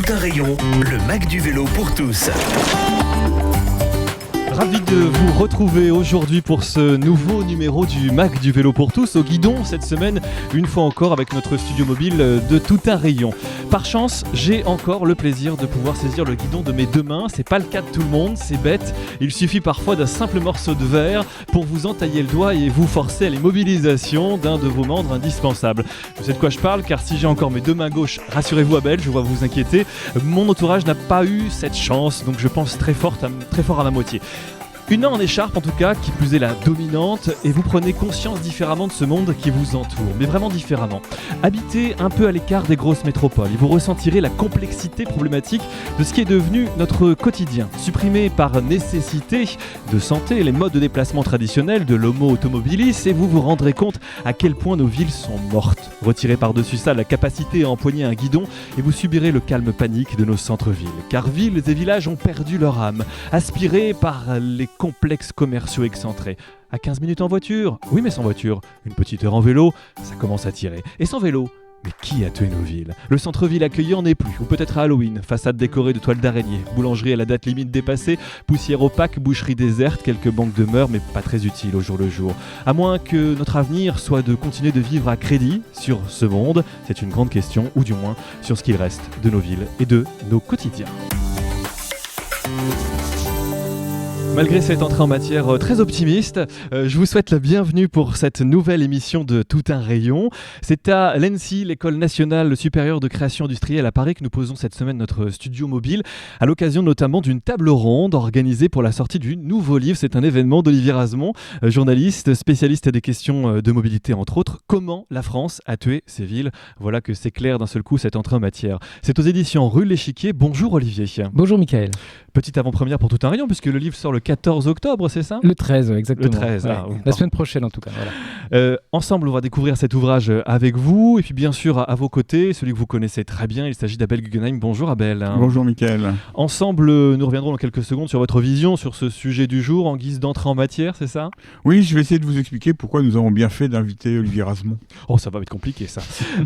Tout un rayon, le Mac du vélo pour tous. Ravi de vous retrouver aujourd'hui pour ce nouveau numéro du Mac du vélo pour tous au guidon cette semaine, une fois encore avec notre studio mobile de Tout un rayon. Par chance, j'ai encore le plaisir de pouvoir saisir le guidon de mes deux mains. C'est pas le cas de tout le monde, c'est bête. Il suffit parfois d'un simple morceau de verre pour vous entailler le doigt et vous forcer à l'immobilisation d'un de vos membres indispensables. Je sais de quoi je parle car si j'ai encore mes deux mains gauches, rassurez-vous Abel, je vois vous inquiéter, mon entourage n'a pas eu cette chance, donc je pense très fort à ma moitié. Une main en écharpe en tout cas, qui plus est la dominante, et vous prenez conscience différemment de ce monde qui vous entoure, mais vraiment différemment. Habitez un peu à l'écart des grosses métropoles et vous ressentirez la complexité problématique de ce qui est devenu notre quotidien. Supprimé par nécessité de santé les modes de déplacement traditionnels de l'homo automobilis et vous vous rendrez compte à quel point nos villes sont mortes. Retirez par-dessus ça la capacité à empoigner un guidon et vous subirez le calme panique de nos centres-villes. Car villes et villages ont perdu leur âme, aspirés par les complexes commerciaux excentrés. À 15 minutes en voiture, oui mais sans voiture, une petite heure en vélo, ça commence à tirer. Et sans vélo, mais qui a tué nos villes ? Le centre-ville accueillant n'est plus, ou peut-être à Halloween, façade décorée de toiles d'araignée, boulangerie à la date limite dépassée, poussière opaque, boucherie déserte, quelques banques de mœurs mais pas très utiles au jour le jour. À moins que notre avenir soit de continuer de vivre à crédit sur ce monde, c'est une grande question, ou du moins sur ce qu'il reste de nos villes et de nos quotidiens. Malgré cette entrée en matière très optimiste, je vous souhaite la bienvenue pour cette nouvelle émission de Tout un rayon. C'est à l'ENSI, l'École nationale supérieure de création industrielle à Paris, que nous posons cette semaine notre studio mobile, à l'occasion notamment d'une table ronde organisée pour la sortie du nouveau livre. C'est un événement d'Olivier Razemont, journaliste, spécialiste des questions de mobilité entre autres. Comment la France a tué ses villes ? Voilà que c'est clair d'un seul coup cette entrée en matière. C'est aux éditions Rue l'Échiquier. Bonjour Olivier. Bonjour Mickaël. Petite avant-première pour Tout un rayon, puisque le livre sort le 14 octobre, c'est ça ? Le 13, exactement. Le 13, la semaine prochaine en tout cas. Voilà. Ensemble, on va découvrir cet ouvrage avec vous, et puis bien sûr à vos côtés, celui que vous connaissez très bien, il s'agit d'Abel Guggenheim. Bonjour Abel. Bonjour Mickaël. Ensemble, nous reviendrons dans quelques secondes sur votre vision sur ce sujet du jour, en guise d'entrée en matière, c'est ça ? Oui, je vais essayer de vous expliquer pourquoi nous avons bien fait d'inviter Olivier Razemont. Oh, ça va être compliqué ça.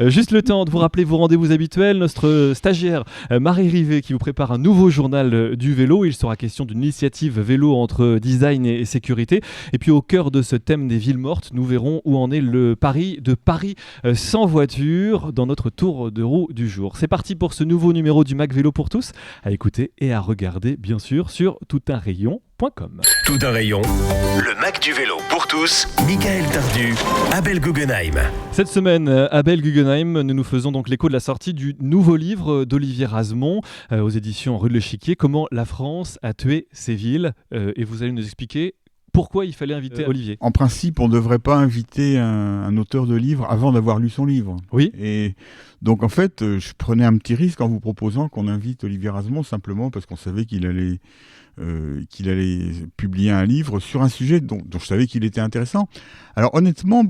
Juste le temps de vous rappeler vos rendez-vous habituels. Notre stagiaire Marie Rivet qui vous prépare un nouveau journal du vélo. Il sera question d'une initiative vélo entre design et sécurité. Et puis au cœur de ce thème des villes mortes, nous verrons où en est le pari de Paris sans voiture dans notre tour de roue du jour. C'est parti pour ce nouveau numéro du Mac Vélo pour tous, à écouter et à regarder bien sûr sur toutunrayon.com. Tout un rayon, le Mac du vélo pour tous, Mickaël Tardu, Abel Guggenheim. Cette semaine, Abel Guggenheim, nous faisons donc l'écho de la sortie du nouveau livre d'Olivier Razemont aux éditions Rue de l'Échiquier, Comment la France a tué ses villes. Et vous allez nous expliquer pourquoi il fallait inviter Olivier. En principe, on ne devrait pas inviter un auteur de livre avant d'avoir lu son livre. Oui. Et donc en fait, je prenais un petit risque en vous proposant qu'on invite Olivier Razemont simplement parce qu'on savait qu'il allait publier un livre sur un sujet dont je savais qu'il était intéressant. Alors honnêtement,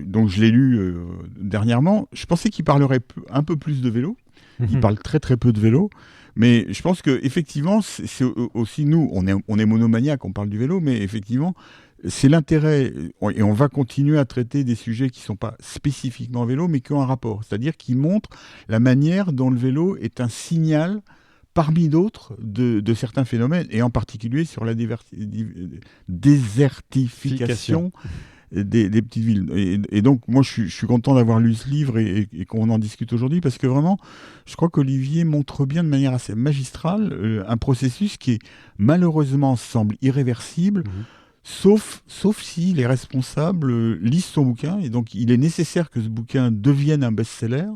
donc je l'ai lu dernièrement, je pensais qu'il parlerait un peu plus de vélo. Il parle très très peu de vélo. Mais je pense qu'effectivement, c'est aussi nous, on est monomaniaque, on parle du vélo, mais effectivement, c'est l'intérêt, et on va continuer à traiter des sujets qui ne sont pas spécifiquement vélo, mais qui ont un rapport, c'est-à-dire qui montrent la manière dont le vélo est un signal parmi d'autres de certains phénomènes, et en particulier sur la désertification des petites villes. Et donc, moi, je suis content d'avoir lu ce livre et qu'on en discute aujourd'hui, parce que vraiment, je crois qu'Olivier montre bien de manière assez magistrale un processus qui, malheureusement, semble irréversible, sauf si les responsables lisent son bouquin. Et donc, il est nécessaire que ce bouquin devienne un best-seller,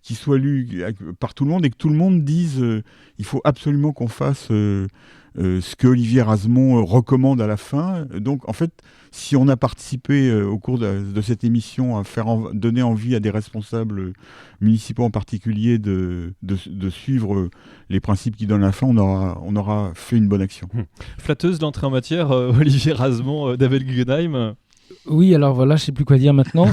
qu'il soit lu par tout le monde et que tout le monde dise il faut absolument qu'on fasse ce que Olivier Razemont recommande à la fin. Donc, en fait, si on a participé au cours de cette émission à donner envie à des responsables municipaux en particulier de suivre les principes qui donnent à la fin, on aura fait une bonne action. Flatteuse l'entrée en matière, Olivier Razemont d'Abel Guggenheim. Oui, alors voilà, je ne sais plus quoi dire maintenant.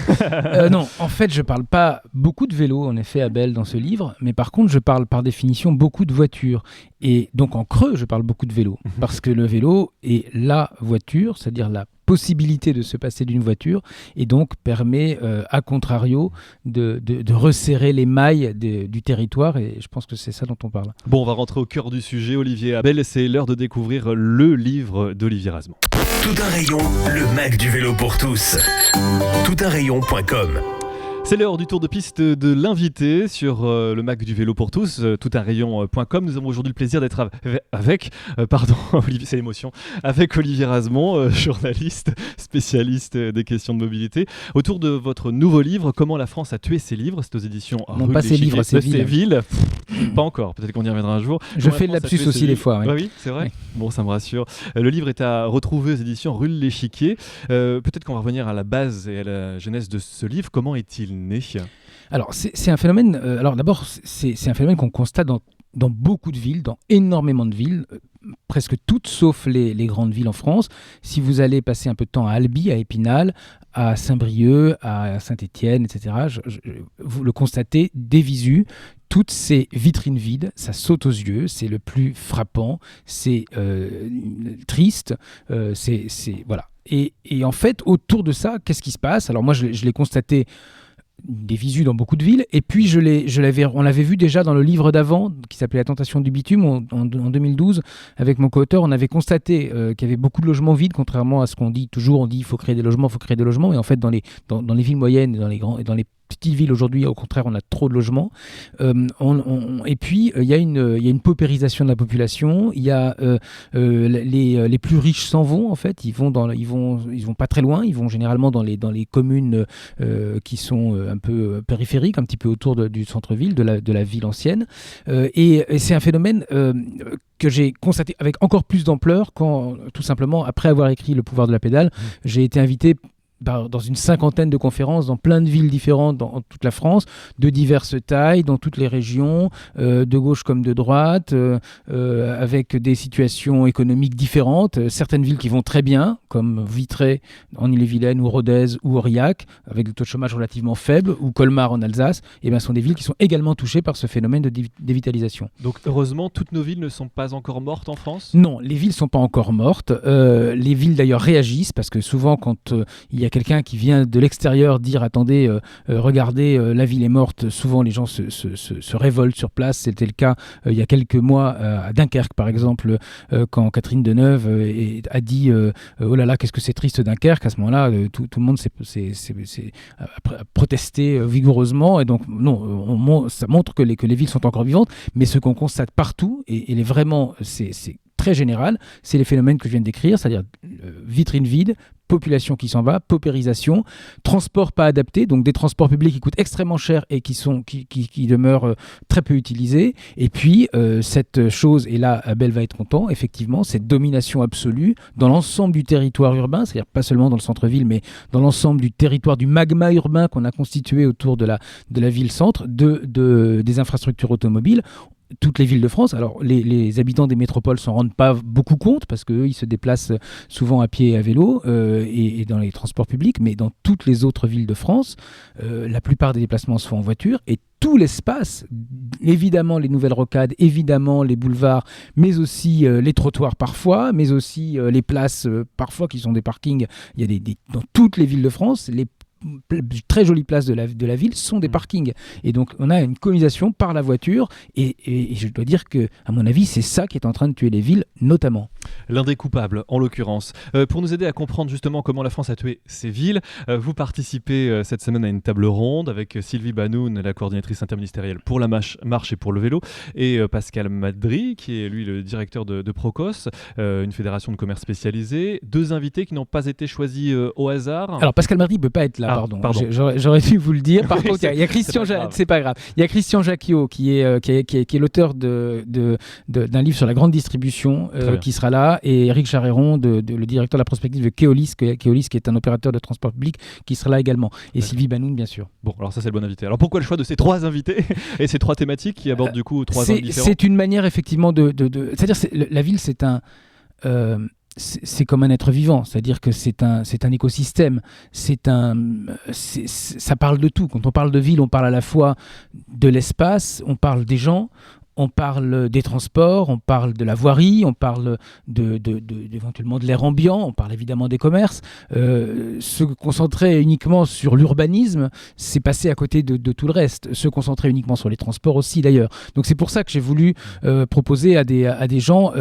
Non, en fait, je ne parle pas beaucoup de vélo, en effet, Abel, dans ce livre, mais par contre, je parle par définition beaucoup de voitures. Et donc, en creux, je parle beaucoup de vélo, parce que le vélo est la voiture, c'est-à-dire la possibilité de se passer d'une voiture et donc permet, à contrario, de resserrer les mailles du territoire, et je pense que c'est ça dont on parle. Bon, on va rentrer au cœur du sujet, Olivier Abel, c'est l'heure de découvrir le livre d'Olivier Razement. Tout un rayon, le Mac du vélo pour tous. Toutunrayon.com. C'est l'heure du tour de piste de l'invité sur le Mac du vélo pour tous, toutunrayon.com. Nous avons aujourd'hui le plaisir d'être avec Olivier, c'est l'émotion, avec Olivier Razement, journaliste, spécialiste des questions de mobilité, autour de votre nouveau livre, Comment la France a tué ses livres. C'est aux éditions Non, pas ses livres, c'est villes. Pas encore, peut-être qu'on y reviendra un jour. Je fais de lapsus aussi des fois. Oui, c'est vrai. Bon, ça me rassure. Le livre est à retrouver aux éditions Rue de l'Échiquier. Peut-être qu'on va revenir à la base et à la genèse de ce livre. Comment est-il né ? Alors, c'est un phénomène. Alors, d'abord, c'est un phénomène qu'on constate dans beaucoup de villes, dans énormément de villes, presque toutes sauf les grandes villes en France. Si vous allez passer un peu de temps à Albi, à Épinal, à Saint-Brieuc, à Saint-Étienne, etc., vous le constatez des visu. Toutes ces vitrines vides, ça saute aux yeux, c'est le plus frappant, c'est triste, voilà. Et en fait, autour de ça, qu'est-ce qui se passe ? Alors moi, je l'ai constaté des visus dans beaucoup de villes, et puis on l'avait vu déjà dans le livre d'avant qui s'appelait La tentation du bitume en 2012. Avec mon co-auteur, on avait constaté qu'il y avait beaucoup de logements vides, contrairement à ce qu'on dit toujours. On dit il faut créer des logements, et en fait dans les villes moyennes et dans les petites villes aujourd'hui, au contraire, on a trop de logements. Et puis il y a une paupérisation de la population. Il y a les plus riches s'en vont, en fait. Ils vont pas très loin. Ils vont généralement dans les communes qui sont un peu périphériques, un petit peu autour du centre-ville, de la ville ancienne. Et c'est un phénomène que j'ai constaté avec encore plus d'ampleur quand, tout simplement, après avoir écrit Le pouvoir de la pédale, j'ai été invité dans une 50aine de conférences dans plein de villes différentes dans toute la France, de diverses tailles, dans toutes les régions, de gauche comme de droite, avec des situations économiques différentes. Certaines villes qui vont très bien, comme Vitré en Ille-et-Vilaine, ou Rodez, ou Aurillac, avec des taux de chômage relativement faibles, ou Colmar en Alsace, sont des villes qui sont également touchées par ce phénomène de dévitalisation. Donc heureusement, toutes nos villes ne sont pas encore mortes en France ? Non, les villes ne sont pas encore mortes. Les villes d'ailleurs réagissent, parce que souvent quand il y a quelqu'un qui vient de l'extérieur dire attendez, regardez, la ville est morte, souvent les gens se révoltent sur place. C'était le cas il y a quelques mois à Dunkerque par exemple, quand Catherine Deneuve a dit oh là là, qu'est-ce que c'est triste Dunkerque. À ce moment-là, tout le monde a protesté vigoureusement, et donc non, ça montre que les villes sont encore vivantes, mais ce qu'on constate partout, et vraiment c'est très général, c'est les phénomènes que je viens de décrire, c'est-à-dire vitrine vide, population qui s'en va, paupérisation, transport pas adapté, donc des transports publics qui coûtent extrêmement cher et qui demeurent très peu utilisés. Et puis cette chose, et là Abel va être content, effectivement, cette domination absolue dans l'ensemble du territoire urbain, c'est-à-dire pas seulement dans le centre-ville, mais dans l'ensemble du territoire, du magma urbain qu'on a constitué autour de la ville-centre, des infrastructures automobiles. Toutes les villes de France, alors les habitants des métropoles s'en rendent pas beaucoup compte parce qu'eux, ils se déplacent souvent à pied et à vélo et dans les transports publics, mais dans toutes les autres villes de France, la plupart des déplacements se font en voiture, et tout l'espace, évidemment les nouvelles rocades, évidemment les boulevards, mais aussi les trottoirs parfois, mais aussi les places parfois qui sont des parkings. Il y a dans toutes les villes de France, les très jolies places de la ville sont des parkings, et donc on a une colonisation par la voiture, et je dois dire que à mon avis c'est ça qui est en train de tuer les villes, notamment l'indécoupable en l'occurrence. Pour nous aider à comprendre justement comment la France a tué ces villes, vous participez cette semaine à une table ronde avec Sylvie Banoun, la coordinatrice interministérielle pour la marche et pour le vélo, et Pascal Madry qui est lui le directeur de Procos, une fédération de commerce spécialisée. Deux invités qui n'ont pas été choisis au hasard. Alors Pascal Madry ne peut pas être là. Pardon. J'aurais dû vous le dire. Par contre, il y a Christian, c'est pas grave. Il y a Christian Jacquiot qui est l'auteur d'un livre sur la grande distribution qui sera là, et Eric Charéron, le directeur de la prospective de Keolis qui est un opérateur de transport public, qui sera là également. Et Sylvie Banoun, bien sûr. Bon, alors ça c'est le bon invité. Alors pourquoi le choix de ces trois invités et ces trois thématiques qui abordent du coup trois angles différents ? C'est une manière effectivement c'est-à-dire la ville, c'est comme un être vivant, c'est-à-dire que c'est un écosystème, ça parle de tout. Quand on parle de ville, on parle à la fois de l'espace, on parle des gens, on parle des transports, on parle de la voirie, on parle éventuellement de l'air ambiant, on parle évidemment des commerces. Se concentrer uniquement sur l'urbanisme, c'est passer à côté de tout le reste. Se concentrer uniquement sur les transports aussi d'ailleurs. Donc c'est pour ça que j'ai voulu proposer à des gens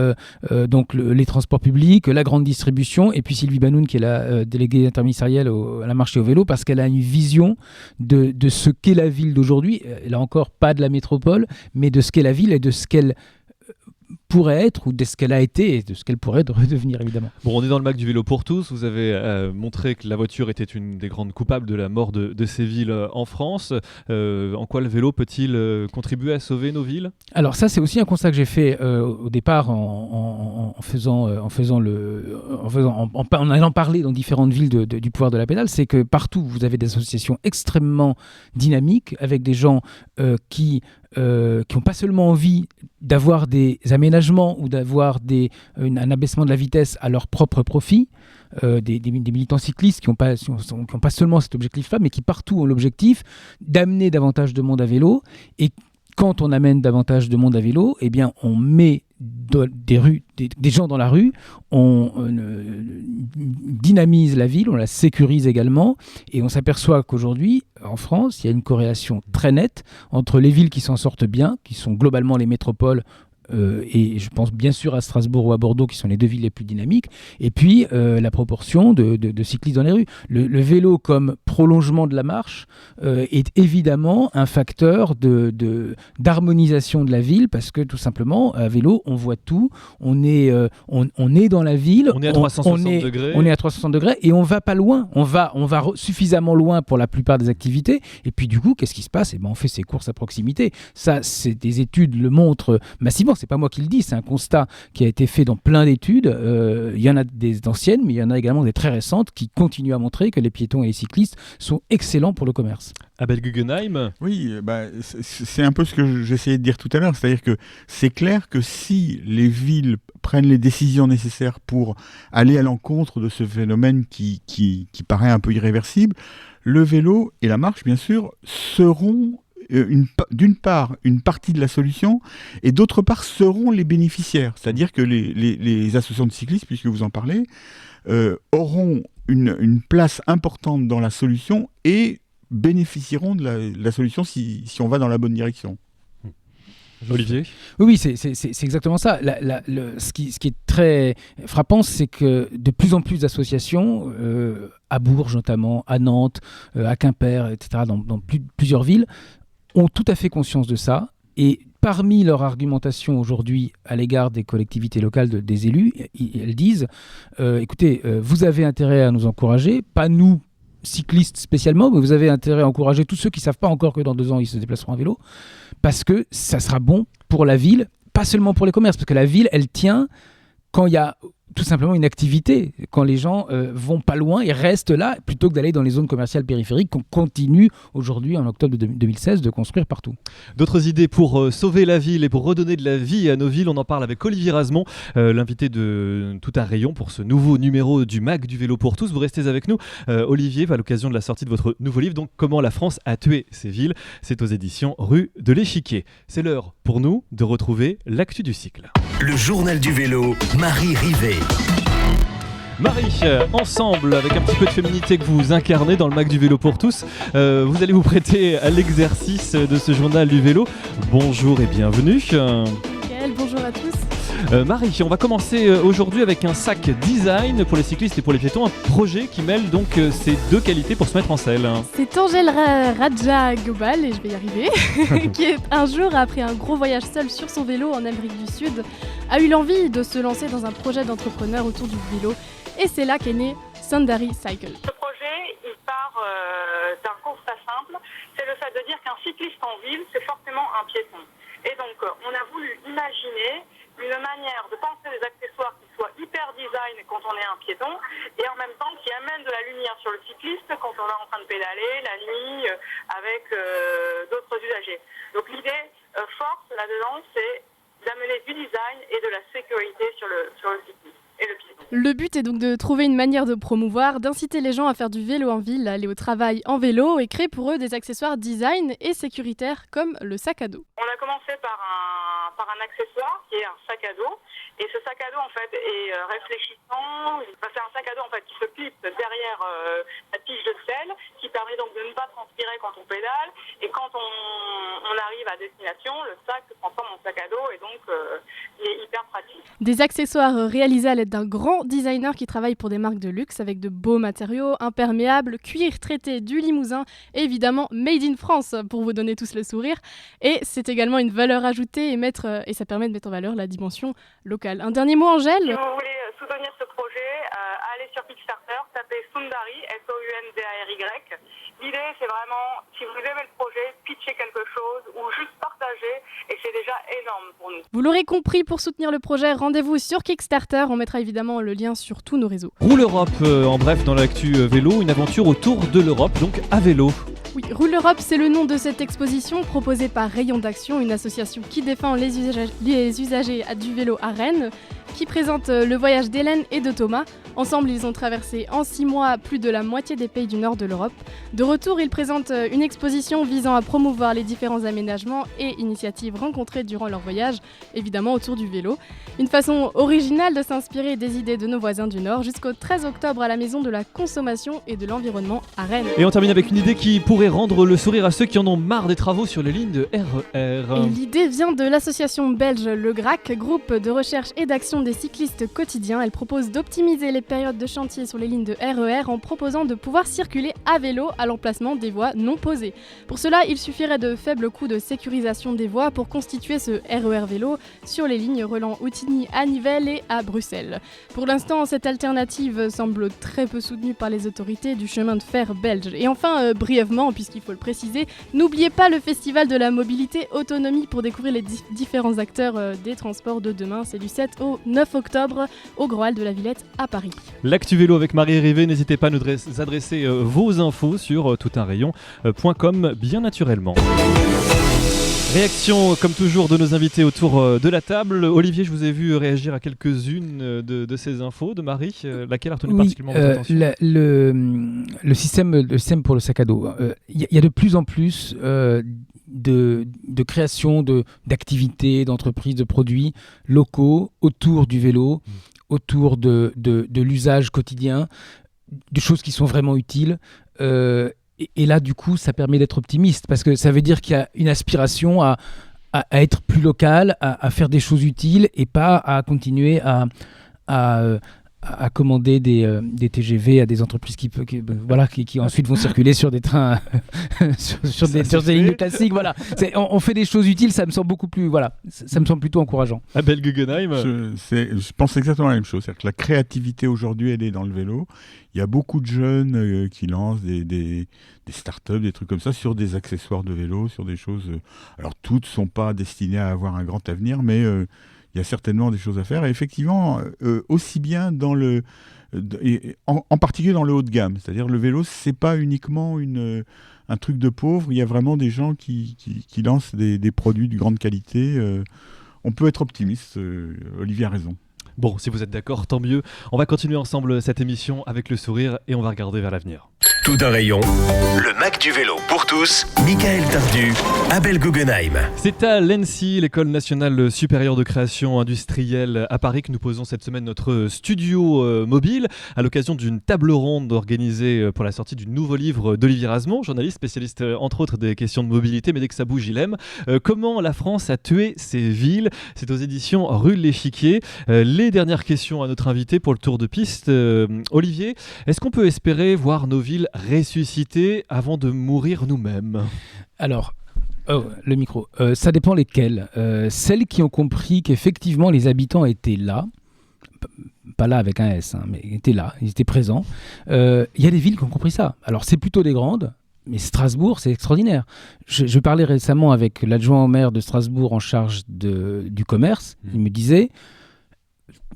donc les transports publics, la grande distribution, et puis Sylvie Banoun qui est la déléguée interministérielle à la marche et au vélo, parce qu'elle a une vision de ce qu'est la ville d'aujourd'hui. Là encore, pas de la métropole, mais de ce qu'est la ville et de ce qu'elle pourrait être, ou de ce qu'elle a été et de ce qu'elle pourrait redevenir évidemment. Bon, on est dans le MAC du vélo pour tous. Vous avez montré que la voiture était une des grandes coupables de la mort de ces villes en France. En quoi le vélo peut-il contribuer à sauver nos villes ? Alors ça, c'est aussi un constat que j'ai fait au départ en allant parler dans différentes villes du pouvoir de la pédale, c'est que partout vous avez des associations extrêmement dynamiques avec des gens qui n'ont pas seulement envie d'avoir des aménagements ou d'avoir un abaissement de la vitesse à leur propre profit, des militants cyclistes qui n'ont pas seulement cet objectif-là, mais qui partout ont l'objectif d'amener davantage de monde à vélo. Et quand on amène davantage de monde à vélo, eh bien, on met des gens dans la rue, on dynamise la ville, on la sécurise également, et on s'aperçoit qu'aujourd'hui, en France, il y a une corrélation très nette entre les villes qui s'en sortent bien, qui sont globalement les métropoles, et je pense bien sûr à Strasbourg ou à Bordeaux qui sont les deux villes les plus dynamiques, et puis la proportion de cyclistes dans les rues. Le vélo comme prolongement de la marche est évidemment un facteur d'harmonisation de la ville, parce que tout simplement à vélo on voit tout, on est dans la ville, on est à 360 degrés. On est à 360 degrés et on va pas loin, on va suffisamment loin pour la plupart des activités, et puis du coup qu'est-ce qui se passe ? On fait ses courses à proximité. Ça, c'est des études le montrent massivement. C'est pas moi qui le dis, c'est un constat qui a été fait dans plein d'études. Il y en a des anciennes, mais il y en a également des très récentes qui continuent à montrer que les piétons et les cyclistes sont excellents pour le commerce. Abel Guggenheim. Oui, c'est un peu ce que j'essayais de dire tout à l'heure, c'est-à-dire que c'est clair que si les villes prennent les décisions nécessaires pour aller à l'encontre de ce phénomène qui paraît un peu irréversible, le vélo et la marche, bien sûr, seront d'une part une partie de la solution, et d'autre part seront les bénéficiaires. C'est-à-dire que les associations de cyclistes, puisque vous en parlez, auront une place importante dans la solution et bénéficieront de la solution si on va dans la bonne direction. Olivier ? Oui, c'est exactement ça. Ce qui est très frappant, c'est que de plus en plus d'associations, à Bourges notamment, à Nantes, à Quimper, etc., dans plusieurs villes, ont tout à fait conscience de ça. Et parmi leur argumentation aujourd'hui à l'égard des collectivités locales, des élus, elles disent écoutez, vous avez intérêt à nous encourager, pas nous, cyclistes spécialement, mais vous avez intérêt à encourager tous ceux qui ne savent pas encore que dans 2 ans, ils se déplaceront à vélo, parce que ça sera bon pour la ville, pas seulement pour les commerces, parce que la ville, elle tient quand il y a tout simplement une activité, quand les gens vont pas loin et restent là, plutôt que d'aller dans les zones commerciales périphériques qu'on continue aujourd'hui, en octobre 2016, de construire partout. D'autres idées pour sauver la ville et pour redonner de la vie à nos villes, on en parle avec Olivier Razemont, l'invité de Tout un rayon pour ce nouveau numéro du MAC du vélo pour tous. Vous restez avec nous, Olivier, à l'occasion de la sortie de votre nouveau livre, donc Comment la France a tué ses villes. C'est aux éditions Rue de l'Échiquier. C'est l'heure pour nous de retrouver l'actu du cycle. Le journal du vélo, Marie Rivet. Marie, ensemble, avec un petit peu de féminité que vous incarnez dans le MAC du vélo pour tous, vous allez vous prêter à l'exercice de ce journal du vélo. Bonjour et bienvenue. Bonjour à tous. Marie, on va commencer aujourd'hui avec un sac design pour les cyclistes et pour les piétons, un projet qui mêle donc ces deux qualités pour se mettre en selle. C'est Angèle Raja Gobal, et je vais y arriver, qui un jour, après un gros voyage seul sur son vélo en Amérique du Sud, a eu l'envie de se lancer dans un projet d'entrepreneur autour du vélo, et c'est là qu'est né Sundari Cycle. Ce projet, il part d'un constat simple, c'est le fait de dire qu'un cycliste en ville, c'est forcément un piéton. Et donc, on a voulu imaginer une manière de penser des accessoires qui soient hyper design quand on est un piéton et en même temps qui amènent de la lumière sur le cycliste quand on est en train de pédaler la nuit avec d'autres usagers. Donc l'idée forte là-dedans, c'est d'amener du design et de la sécurité sur le cycliste et le piéton. Le but est donc de trouver une manière de promouvoir, d'inciter les gens à faire du vélo en ville, à aller au travail en vélo et créer pour eux des accessoires design et sécuritaires comme le sac à dos. On a commencé par un par un accessoire qui est un sac à dos. Et ce sac à dos, en fait, est réfléchissant. C'est un sac à dos, en fait, qui se clip derrière la tige de selle, qui permet donc de ne pas transpirer quand on pédale. Et quand on arrive à destination, le sac se transforme en sac à dos et donc il est hyper pratique. Des accessoires réalisés à l'aide d'un grand designer qui travaille pour des marques de luxe avec de beaux matériaux, imperméables, cuir traité du Limousin et évidemment Made in France pour vous donner tous le sourire. Et c'est également une valeur ajoutée et ça permet de mettre en valeur la dimension locale. Un dernier mot, Angèle ? Si vous voulez soutenir ce projet, allez sur Kickstarter, tapez Sundari, S-O-U-N-D-A-R-Y. L'idée, c'est vraiment, si vous aimez le projet, pitcher quelque chose ou juste partager, et c'est déjà énorme pour nous. Vous l'aurez compris, pour soutenir le projet, rendez-vous sur Kickstarter. On mettra évidemment le lien sur tous nos réseaux. Roule Europe, en bref, dans l'actu vélo, une aventure autour de l'Europe, donc à vélo. Oui, Roule Europe, c'est le nom de cette exposition proposée par Rayon d'Action, une association qui défend les usagers du vélo à Rennes, qui présente le voyage d'Hélène et de Thomas. Ensemble, ils ont traversé en 6 mois plus de la moitié des pays du nord de l'Europe. De retour, ils présentent une exposition visant à promouvoir les différents aménagements et initiatives rencontrées durant leur voyage, évidemment autour du vélo. Une façon originale de s'inspirer des idées de nos voisins du Nord, jusqu'au 13 octobre à la Maison de la Consommation et de l'Environnement à Rennes. Et on termine avec une idée qui pourrait rendre le sourire à ceux qui en ont marre des travaux sur les lignes de RER. Et l'idée vient de l'association belge Le GRAC, groupe de recherche et d'action des cyclistes quotidiens. Elle propose d'optimiser les périodes de chantier sur les lignes de RER en proposant de pouvoir circuler à vélo à l'emplacement des voies non posées. Pour cela, il suffirait de faibles coûts de sécurisation des voies pour constituer ce RER vélo sur les lignes reliant Outigny à Nivelles et à Bruxelles. Pour l'instant, cette alternative semble très peu soutenue par les autorités du chemin de fer belge. Et enfin, brièvement, puisqu'il faut le préciser, n'oubliez pas le festival de la mobilité autonomie pour découvrir les différents acteurs des transports de demain. C'est du 7 au 9 octobre au Grand Hall de la Villette à Paris. L'actu vélo avec Marie Rivet, n'hésitez pas à nous adresser vos infos sur toutunrayon.com bien naturellement. Réaction comme toujours de nos invités autour de la table. Olivier, je vous ai vu réagir à quelques-unes de ces infos de Marie. Laquelle a retenu particulièrement votre attention ? Le système pour le sac à dos. Il y a de plus en plus de création d'activités, d'entreprises, de produits locaux autour du vélo, autour de l'usage quotidien, de choses qui sont vraiment utiles. Et là, du coup, ça permet d'être optimiste parce que ça veut dire qu'il y a une aspiration à être plus local, à faire des choses utiles et pas à continuer à commander des TGV à des entreprises qui ensuite vont circuler sur des trains sur des lignes classiques. Voilà. On fait des choses utiles, ça me semble beaucoup plus, ça me semble plutôt encourageant. Abel Guggenheim. Je pense exactement la même chose. C'est-à-dire que la créativité aujourd'hui, elle est dans le vélo. Il y a beaucoup de jeunes qui lancent des startups, des trucs comme ça, sur des accessoires de vélo, sur des choses. Alors toutes ne sont pas destinées à avoir un grand avenir, mais il y a certainement des choses à faire. Et effectivement, aussi bien en particulier dans le haut de gamme. C'est-à-dire le vélo, c'est pas uniquement un truc de pauvre. Il y a vraiment des gens qui lancent des produits de grande qualité. On peut être optimiste. Olivier a raison. Bon, si vous êtes d'accord, tant mieux. On va continuer ensemble cette émission avec le sourire et on va regarder vers l'avenir. Tout un rayon, le Mac du vélo pour tous, Michael Tardu, Abel Guggenheim. C'est à l'ENSI, l'École nationale supérieure de création industrielle à Paris, que nous posons cette semaine notre studio mobile à l'occasion d'une table ronde organisée pour la sortie du nouveau livre d'Olivier Rasmont, journaliste spécialiste entre autres des questions de mobilité, mais dès que ça bouge, il aime. Comment la France a tué ses villes. C'est aux éditions Rue de l'Échiquier. Les dernières questions à notre invité pour le tour de piste. Olivier, est-ce qu'on peut espérer voir nos villes ressusciter avant de mourir nous-mêmes ? Alors, le micro. Ça dépend lesquelles. Celles qui ont compris qu'effectivement les habitants étaient là, pas là avec un S, mais étaient là, ils étaient présents. Il y a des villes qui ont compris ça. Alors c'est plutôt des grandes, mais Strasbourg, c'est extraordinaire. Je parlais récemment avec l'adjoint au maire de Strasbourg en charge du commerce. Il me disait,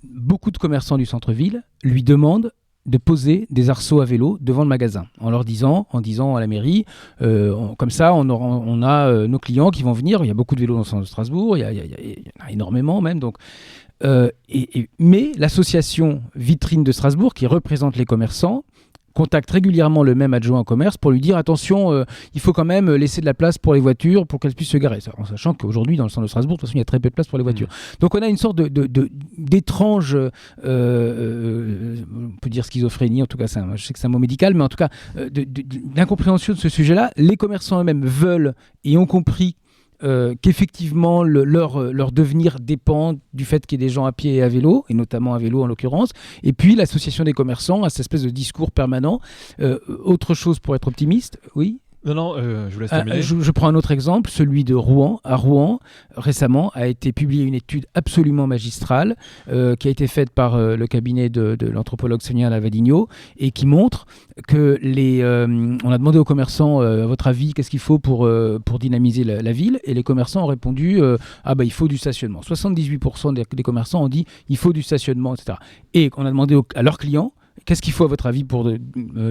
beaucoup de commerçants du centre-ville lui demandent de poser des arceaux à vélo devant le magasin, en disant à la mairie, comme ça on a nos clients qui vont venir. Il y a beaucoup de vélos dans le centre de Strasbourg, il y en a énormément même. Donc, mais l'association Vitrine de Strasbourg, qui représente les commerçants, contacte régulièrement le même adjoint au commerce pour lui dire attention, il faut quand même laisser de la place pour les voitures pour qu'elles puissent se garer. En sachant qu'aujourd'hui, dans le centre de Strasbourg, de toute façon, il y a très peu de place pour les voitures. Donc on a une sorte d'étrange, on peut dire schizophrénie, en tout cas, je sais que c'est un mot médical, mais en tout cas, d'incompréhension de ce sujet-là. Les commerçants eux-mêmes veulent et ont compris qu'effectivement leur devenir dépend du fait qu'il y ait des gens à pied et à vélo, et notamment à vélo en l'occurrence, et puis l'association des commerçants a cette espèce de discours permanent. Autre chose pour être optimiste, oui. Non, je vous laisse terminer. Je prends un autre exemple, celui de Rouen. À Rouen, récemment, a été publiée une étude absolument magistrale qui a été faite par le cabinet de l'anthropologue Sonia Lavadino et qui montre que on a demandé aux commerçants, à votre avis, qu'est-ce qu'il faut pour dynamiser la ville, et les commerçants ont répondu il faut du stationnement. 78% des commerçants ont dit il faut du stationnement, etc. Et on a demandé à leurs clients qu'est-ce qu'il faut à votre avis pour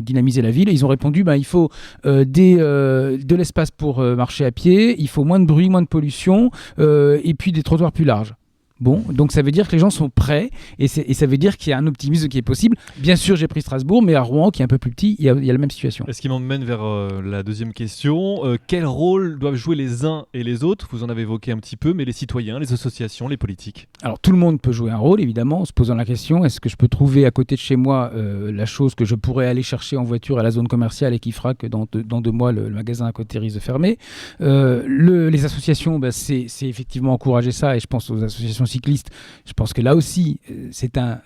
dynamiser la ville ? Et ils ont répondu il faut de l'espace pour marcher à pied, il faut moins de bruit, moins de pollution, et puis des trottoirs plus larges. Bon, donc ça veut dire que les gens sont prêts et ça veut dire qu'il y a un optimisme qui est possible. Bien sûr, j'ai pris Strasbourg, mais à Rouen, qui est un peu plus petit, il y a la même situation. Est-ce qui m'emmène vers la deuxième question. Quel rôle doivent jouer les uns et les autres ? Vous en avez évoqué un petit peu, mais les citoyens, les associations, les politiques ? Alors tout le monde peut jouer un rôle, évidemment, en se posant la question, est-ce que je peux trouver à côté de chez moi la chose que je pourrais aller chercher en voiture à la zone commerciale et qui fera que dans 2 mois, le magasin à côté risque de fermer. Les associations, c'est effectivement encourager ça, et je pense aux associations cyclistes. Je pense que là aussi, c'est un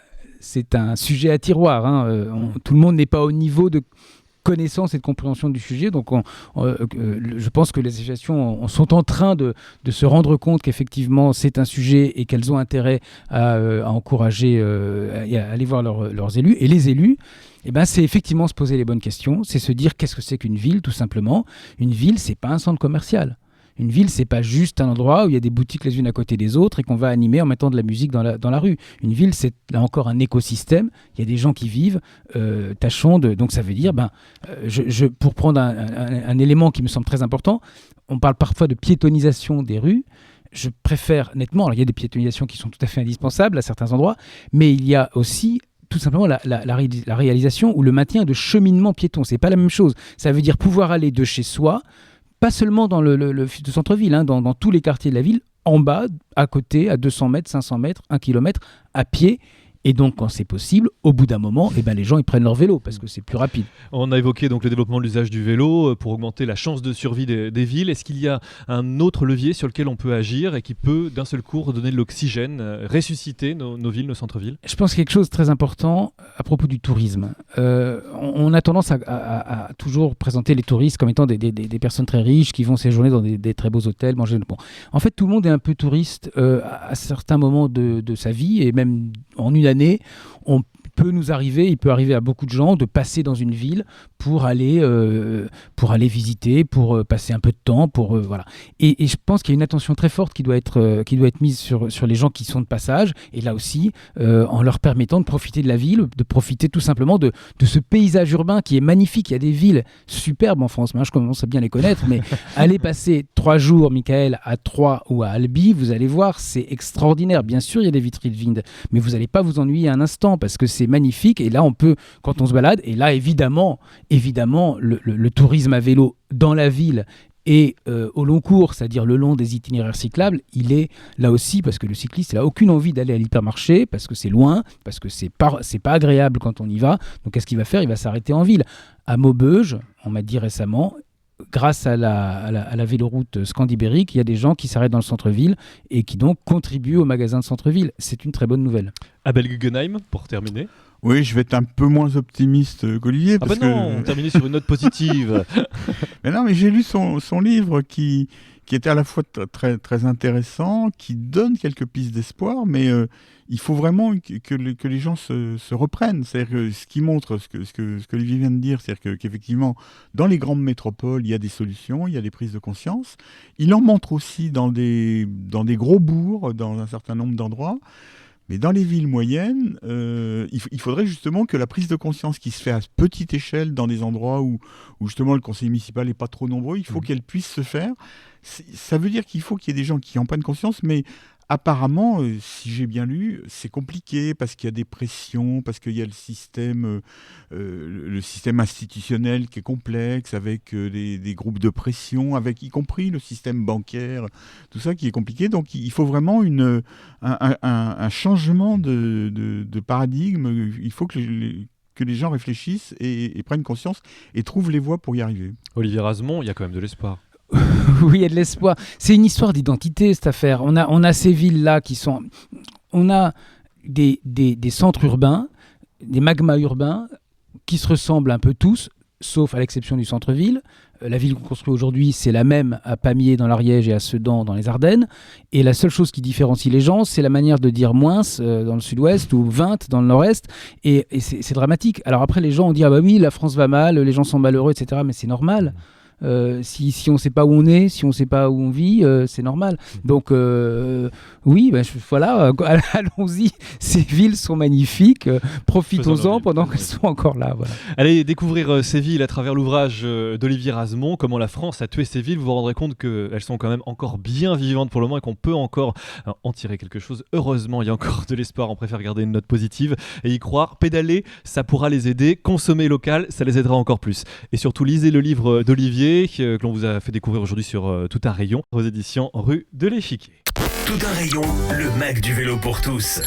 sujet à tiroir. Tout le monde n'est pas au niveau de connaissance et de compréhension du sujet. Donc, je pense que les associations sont en train de se rendre compte qu'effectivement, c'est un sujet et qu'elles ont intérêt à encourager et à aller voir leurs élus. Et les élus, c'est effectivement se poser les bonnes questions. C'est se dire qu'est-ce que c'est qu'une ville, tout simplement. Une ville, c'est pas un centre commercial. Une ville, c'est pas juste un endroit où il y a des boutiques les unes à côté des autres et qu'on va animer en mettant de la musique dans la rue. Une ville, c'est là encore un écosystème. Il y a des gens qui vivent. Donc ça veut dire, pour prendre un élément qui me semble très important, on parle parfois de piétonisation des rues. Je préfère nettement, alors il y a des piétonisations qui sont tout à fait indispensables à certains endroits, mais il y a aussi tout simplement la réalisation ou le maintien de cheminement piéton. C'est pas la même chose. Ça veut dire pouvoir aller de chez soi, pas seulement dans le centre-ville, dans tous les quartiers de la ville, en bas, à côté, à 200 mètres, 500 mètres, 1 kilomètre, à pied. Et donc, quand c'est possible, au bout d'un moment, les gens ils prennent leur vélo parce que c'est plus rapide. On a évoqué donc le développement de l'usage du vélo pour augmenter la chance de survie des villes. Est-ce qu'il y a un autre levier sur lequel on peut agir et qui peut d'un seul coup redonner de l'oxygène, ressusciter nos villes, nos centres-villes ? Je pense quelque chose de très important à propos du tourisme. On a tendance à toujours présenter les touristes comme étant des personnes très riches qui vont séjourner dans des très beaux hôtels, manger. Bon. En fait, tout le monde est un peu touriste à certains moments de sa vie, et même en une année, il peut arriver à beaucoup de gens de passer dans une ville pour aller visiter, pour passer un peu de temps, voilà. Et je pense qu'il y a une attention très forte qui doit être mise sur les gens qui sont de passage, et là aussi, en leur permettant de profiter de la ville, de profiter tout simplement de ce paysage urbain qui est magnifique. Il y a des villes superbes en France, je commence à bien les connaître, mais allez passer 3 jours, Michael, à Troyes ou à Albi, vous allez voir, c'est extraordinaire. Bien sûr, il y a des vitrines vides, mais vous n'allez pas vous ennuyer un instant parce que c'est magnifique. Et là, on peut, quand on se balade, et là, évidemment, le tourisme à vélo dans la ville et au long cours, c'est-à-dire le long des itinéraires cyclables, il est là aussi parce que le cycliste n'a aucune envie d'aller à l'hypermarché, parce que c'est loin, parce que c'est pas agréable quand on y va. Donc, qu'est-ce qu'il va faire ? Il va s'arrêter en ville. À Maubeuge, on m'a dit récemment, grâce à la véloroute scandibérique, il y a des gens qui s'arrêtent dans le centre-ville et qui donc contribuent au magasin de centre-ville. C'est une très bonne nouvelle. Abel Guggenheim, pour terminer. Oui, je vais être un peu moins optimiste qu'Olivier. On terminait sur une note positive. mais j'ai lu son livre qui était à la fois très, très intéressant, qui donne quelques pistes d'espoir, mais il faut vraiment que les gens se reprennent. C'est-à-dire que ce qui montre ce que Olivier vient de dire, c'est-à-dire qu'effectivement, dans les grandes métropoles, il y a des solutions, il y a des prises de conscience. Il en montre aussi dans des gros bourgs, dans un certain nombre d'endroits. Mais dans les villes moyennes, il faudrait justement que la prise de conscience qui se fait à petite échelle dans des endroits où justement le conseil municipal n'est pas trop nombreux, il faut qu'elle puisse se faire. Ça veut dire qu'il faut qu'il y ait des gens qui en prennent conscience, mais apparemment, si j'ai bien lu, c'est compliqué parce qu'il y a des pressions, parce qu'il y a le système institutionnel qui est complexe, avec des groupes de pression, avec y compris le système bancaire, tout ça qui est compliqué. Donc il faut vraiment un changement de paradigme. Il faut que les gens réfléchissent et prennent conscience et trouvent les voies pour y arriver. Olivier Razemont, il y a quand même de l'espoir. Oui, il y a de l'espoir. C'est une histoire d'identité, cette affaire. On a ces villes-là qui sont... On a des centres urbains, des magmas urbains qui se ressemblent un peu tous, sauf à l'exception du centre-ville. La ville qu'on construit aujourd'hui, c'est la même à Pamiers dans l'Ariège et à Sedan dans les Ardennes. Et la seule chose qui différencie les gens, c'est la manière de dire moins dans le sud-ouest ou 20 dans le nord-est. Et c'est dramatique. Alors après, les gens ont dit « Ah bah oui, la France va mal, les gens sont malheureux, etc. » Mais c'est normal. Si on ne sait pas où on est, si on ne sait pas où on vit, c'est normal. Donc oui, voilà, allons-y. Ces villes sont magnifiques, profitons-en pendant qu'elles sont encore là. Voilà. Allez découvrir ces villes à travers l'ouvrage d'Olivier Razemont, comment la France a tué ces villes. Vous vous rendrez compte qu'elles sont quand même encore bien vivantes pour le moment et qu'on peut encore en tirer quelque chose. Heureusement, il y a encore de l'espoir, on préfère garder une note positive et y croire. Pédaler, ça pourra les aider. Consommer local, ça les aidera encore plus. Et surtout, lisez le livre d'Olivier que l'on vous a fait découvrir aujourd'hui sur Tout un rayon, aux éditions Rue de l'Échiquier. Tout un rayon, le mag du vélo pour tous.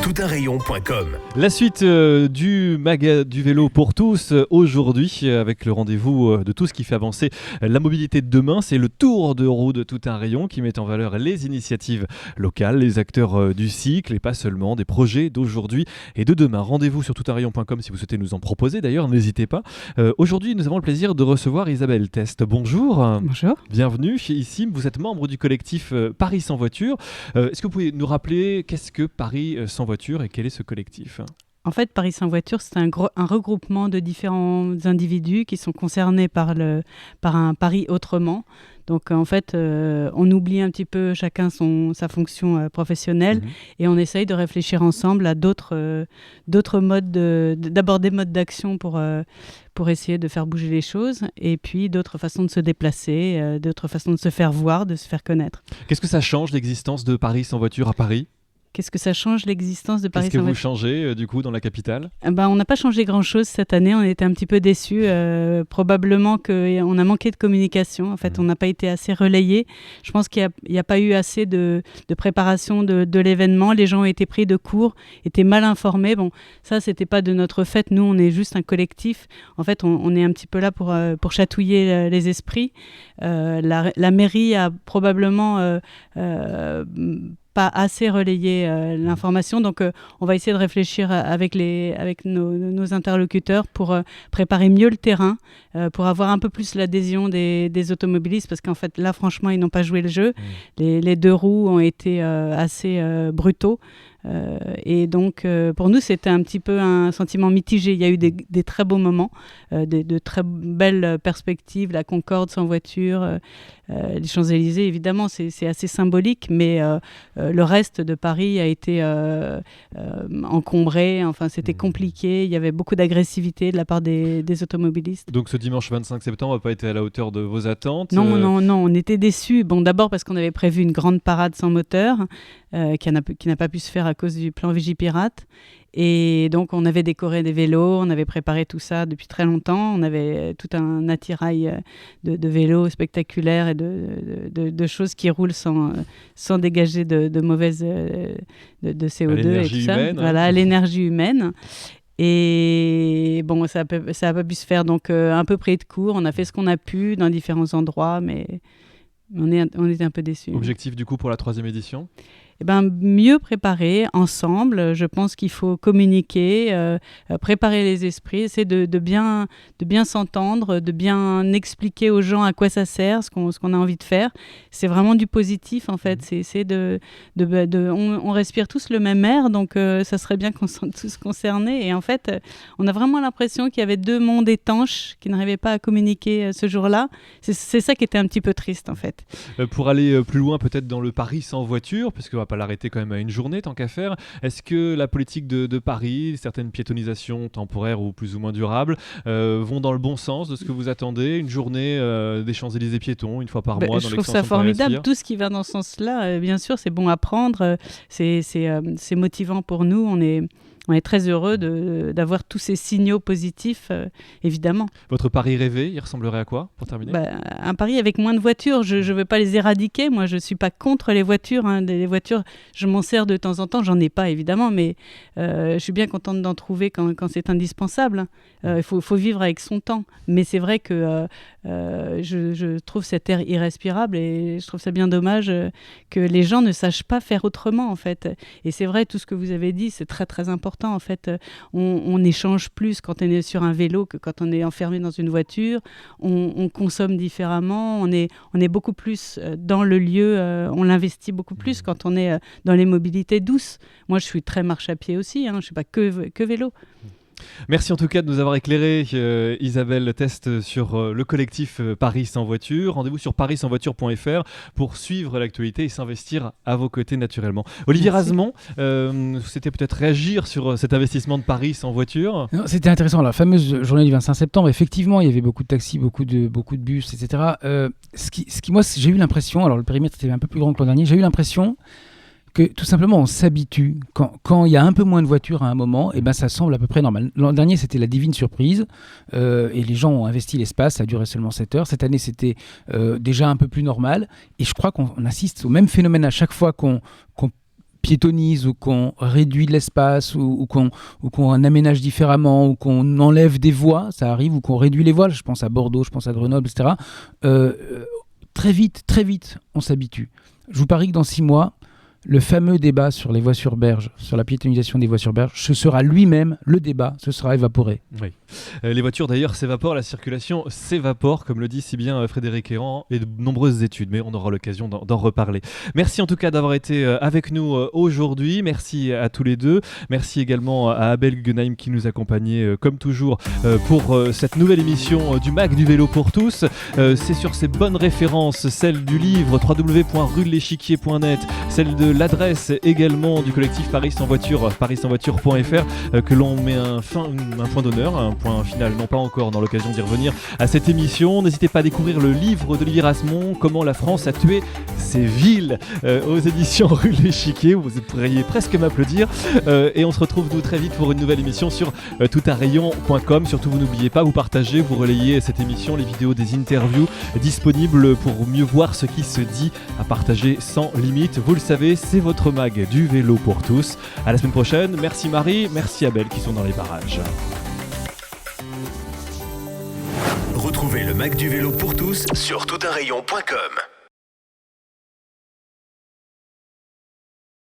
toutunrayon.com. La suite du mag du vélo pour tous aujourd'hui avec le rendez-vous de tout ce qui fait avancer la mobilité de demain. C'est le tour de roue de Tout un rayon qui met en valeur les initiatives locales, les acteurs du cycle et pas seulement des projets d'aujourd'hui et de demain. Rendez-vous sur toutunrayon.com si vous souhaitez nous en proposer. D'ailleurs, n'hésitez pas. Aujourd'hui, nous avons le plaisir de recevoir Isabelle Test. Bonjour. Bonjour. Bienvenue ici. Vous êtes membre du collectif Paris sans voiture. Est-ce que vous pouvez nous rappeler qu'est-ce que Paris sans voiture et quel est ce collectif ? En fait, Paris sans voiture, c'est un regroupement de différents individus qui sont concernés par un Paris autrement. Donc en fait, on oublie un petit peu chacun sa fonction professionnelle et on essaye de réfléchir ensemble à d'autres modes, d'aborder modes d'action pour essayer de faire bouger les choses et puis d'autres façons de se déplacer, d'autres façons de se faire voir, de se faire connaître. Qu'est-ce que ça change l'existence de Paris sans voiture à Paris ? Qu'est-ce que ça change l'existence de Paris sans voiture ? voiture ? Qu'est-ce que vous changez du coup dans la capitale ? On n'a pas changé grand-chose cette année, on était un petit peu déçus. Probablement qu'on a manqué de communication, en fait on n'a pas été assez relayés. Je pense qu'il n'y a pas eu assez de préparation de l'événement, les gens ont été pris de court, étaient mal informés. Bon, ça c'était pas de notre fait, nous on est juste un collectif. En fait on est un petit peu là pour chatouiller les esprits. La mairie a probablement... pas assez relayer l'information. Donc, on va essayer de réfléchir avec nos interlocuteurs pour préparer mieux le terrain, pour avoir un peu plus l'adhésion des automobilistes, parce qu'en fait, là, franchement, ils n'ont pas joué le jeu. Les deux roues ont été assez brutaux. Et donc, pour nous, c'était un petit peu un sentiment mitigé. Il y a eu des très beaux moments, de très belles perspectives, la Concorde sans voiture, les Champs-Élysées, évidemment, c'est assez symbolique, mais le reste de Paris a été encombré. Enfin, c'était compliqué. Il y avait beaucoup d'agressivité de la part des automobilistes. Donc, ce dimanche 25 septembre n'a pas été à la hauteur de vos attentes ? Non, on était déçus. Bon, d'abord parce qu'on avait prévu une grande parade sans moteur, qui n'a pas pu se faire à cause du plan Vigipirate. Et donc, on avait décoré des vélos, on avait préparé tout ça depuis très longtemps. On avait tout un attirail de vélos spectaculaires et de choses qui roulent sans dégager de mauvaises de CO2 et tout ça. Voilà, l'énergie humaine. Et bon, ça n'a pas pu se faire, donc un peu pris de court. On a fait ce qu'on a pu dans différents endroits, mais on était un peu déçus. Objectif du coup pour la 3e édition ? Mieux préparer ensemble. Je pense qu'il faut communiquer, préparer les esprits, essayer de bien s'entendre, de bien expliquer aux gens à quoi ça sert, ce qu'on a envie de faire. C'est vraiment du positif en fait. C'est on respire tous le même air, donc ça serait bien qu'on se sente tous concernés. Et en fait, on a vraiment l'impression qu'il y avait deux mondes étanches qui n'arrivaient pas à communiquer ce jour-là. C'est ça qui était un petit peu triste en fait. Pour aller plus loin peut-être dans le Paris sans voiture, parce que va pas l'arrêter quand même à une journée tant qu'à faire. Est-ce que la politique de Paris, certaines piétonisations temporaires ou plus ou moins durables, vont dans le bon sens de ce que vous attendez? Une journée des Champs-Élysées piétons, une fois par mois dans Je trouve l'extension ça de Paris formidable. Aspire. Tout ce qui va dans ce sens-là, bien sûr, c'est bon à prendre. C'est motivant pour nous. On est très heureux d'avoir tous ces signaux positifs, évidemment. Votre Paris rêvé, il ressemblerait à quoi, pour terminer? Un Paris avec moins de voitures. Je ne veux pas les éradiquer. Moi, je ne suis pas contre les voitures. Les voitures, je m'en sers de temps en temps. J'en ai pas, évidemment, mais je suis bien contente d'en trouver quand c'est indispensable. Il faut vivre avec son temps. Mais c'est vrai que je trouve cet air irrespirable et je trouve ça bien dommage que les gens ne sachent pas faire autrement, en fait. Et c'est vrai, tout ce que vous avez dit, c'est très, très important. En fait, on échange plus quand on est sur un vélo que quand on est enfermé dans une voiture. On consomme différemment. On est beaucoup plus dans le lieu. On l'investit beaucoup plus quand on est dans les mobilités douces. Moi, je suis très marche à pied aussi. Je ne suis pas que vélo. Merci en tout cas de nous avoir éclairé, Isabelle Teste, sur le collectif Paris sans voiture. Rendez-vous sur parissansvoiture.fr pour suivre l'actualité et s'investir à vos côtés naturellement. Olivier Razemont, c'était peut-être réagir sur cet investissement de Paris sans voiture. Non, c'était intéressant. La fameuse journée du 25 septembre, effectivement, il y avait beaucoup de taxis, beaucoup de bus, etc. Moi, j'ai eu l'impression, alors le périmètre était un peu plus grand que l'an dernier, j'ai eu l'impression que tout simplement on s'habitue. Quand il y a un peu moins de voitures à un moment, et ben ça semble à peu près normal. L'an dernier, c'était la divine surprise et les gens ont investi l'espace, ça a duré seulement 7 heures. Cette année, c'était déjà un peu plus normal. Et je crois qu'on assiste au même phénomène à chaque fois qu'on piétonise ou qu'on réduit l'espace ou qu'on aménage différemment ou qu'on enlève des voies, ça arrive, ou qu'on réduit les voies. Je pense à Bordeaux, je pense à Grenoble, etc. Très vite, on s'habitue. Je vous parie que dans 6 mois, le fameux débat sur les voies sur berge, sur la piétonisation des voies sur berge, ce sera lui-même, le débat, ce sera évaporé. Oui. Les voitures d'ailleurs s'évaporent, la circulation s'évapore, comme le dit si bien Frédéric Errand, et de nombreuses études, mais on aura l'occasion d'en reparler. Merci en tout cas d'avoir été avec nous aujourd'hui, merci à tous les deux, merci également à Abel Guggenheim qui nous accompagnait comme toujours pour cette nouvelle émission du MAC du vélo pour tous. C'est sur ces bonnes références, celle du livre www.rudeléchiquier.net, celle de l'adresse également du collectif Paris sans voiture, parissansvoiture.fr, que l'on met un point d'honneur, un point final, non pas encore, dans l'occasion d'y revenir à cette émission. N'hésitez pas à découvrir le livre d'Olivier Razemont, Comment la France a tué ses villes, aux éditions Rue de l'Échiquier. Vous pourriez presque m'applaudir. Et on se retrouve nous très vite pour une nouvelle émission sur toutarayon.com. Surtout, vous n'oubliez pas, vous partagez, vous relayez cette émission, les vidéos des interviews disponibles pour mieux voir ce qui se dit, à partager sans limite. Vous le savez, c'est votre mag du vélo pour tous. À la semaine prochaine. Merci Marie, merci Abel qui sont dans les barrages. Retrouvez le MAC du vélo pour tous sur toutarayon.com.